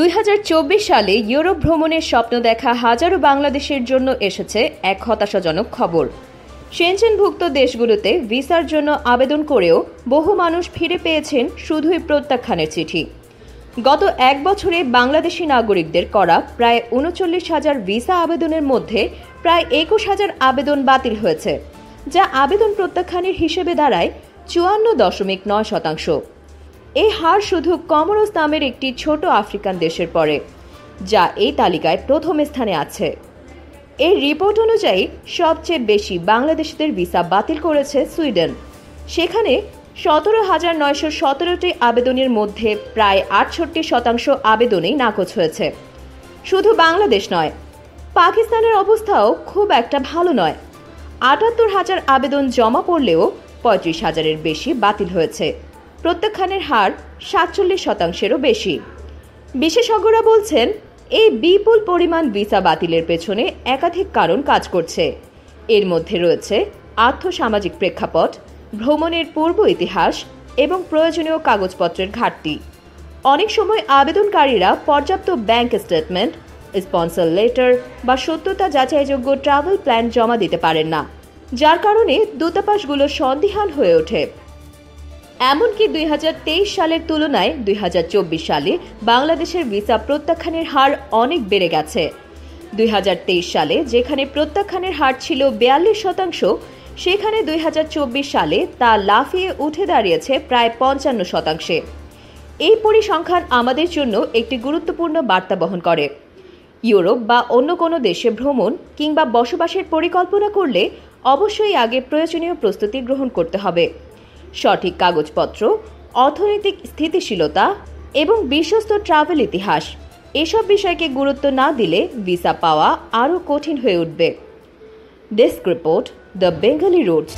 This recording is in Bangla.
2024 সালে ইউরোপ ভ্রমণের স্বপ্ন দেখা হাজারো বাংলাদেশের জন্য এসেছে এক হতাশাজনক খবর। সেনজেনভুক্ত দেশগুলোতে ভিসার জন্য আবেদন করেও বহু মানুষ ফিরে পেয়েছেন শুধুই প্রত্যাখ্যানের চিঠি। গত এক বছরে বাংলাদেশি নাগরিকদের করা প্রায় 39,000 ভিসা আবেদনের মধ্যে প্রায় 21,000 আবেদন বাতিল হয়েছে, যা আবেদন প্রত্যাখ্যানের হিসেবে দাঁড়ায় 54.9%। এই হার শুধু কমোরোস নামের একটি ছোট আফ্রিকান দেশের পরে, যা এই তালিকায় প্রথম স্থানে আছে। এই রিপোর্ট অনুযায়ী সবচেয়ে বেশি বাংলাদেশিদের ভিসা বাতিল করেছে সুইডেন। সেখানে 17,917টি আবেদনের মধ্যে প্রায় 68% আবেদনেই নাকচ হয়েছে। শুধু বাংলাদেশ নয়, পাকিস্তানের অবস্থাও খুব একটা ভালো নয়। 78,000 আবেদন জমা পড়লেও 35,000-এর বেশি বাতিল হয়েছে। প্রত্যাখ্যানের হার 47%-এরও বেশি। বিশেষজ্ঞরা বলছেন, এই বিপুল পরিমাণ ভিসা বাতিলের পেছনে একাধিক কারণ কাজ করছে। এর মধ্যে রয়েছে আর্থসামাজিক প্রেক্ষাপট, ভ্রমণের পূর্ব ইতিহাস এবং প্রয়োজনীয় কাগজপত্রের ঘাটতি। অনেক সময় আবেদনকারীরা পর্যাপ্ত ব্যাংক স্টেটমেন্ট, স্পন্সর লেটার বা সত্যতা যাচাইযোগ্য ট্রাভেল প্ল্যান জমা দিতে পারেন না, যার কারণে দূতাবাসগুলো সন্দিহান হয়ে ওঠে। এমনকি 2023 সালের তুলনায় 2024 সালে বাংলাদেশের ভিসা প্রত্যাখ্যানের হার অনেক বেড়ে গেছে। 2023 সালে যেখানে প্রত্যাখ্যানের হার ছিল 42%, সেখানে 2024 সালে তা লাফিয়ে উঠে দাঁড়িয়েছে প্রায় 55%। এই পরিসংখ্যান আমাদের জন্য একটি গুরুত্বপূর্ণ বার্তা বহন করে। ইউরোপ বা অন্য কোনো দেশে ভ্রমণ কিংবা বসবাসের পরিকল্পনা করলে অবশ্যই আগে প্রয়োজনীয় প্রস্তুতি গ্রহণ করতে হবে। সঠিক কাগজপত্র, অর্থনৈতিক স্থিতিশীলতা এবং বিশ্বস্ত ট্রাভেল ইতিহাস, এসব বিষয়কে গুরুত্ব না দিলে ভিসা পাওয়া আরও কঠিন হয়ে উঠবে। Desk report, the Bengali roots.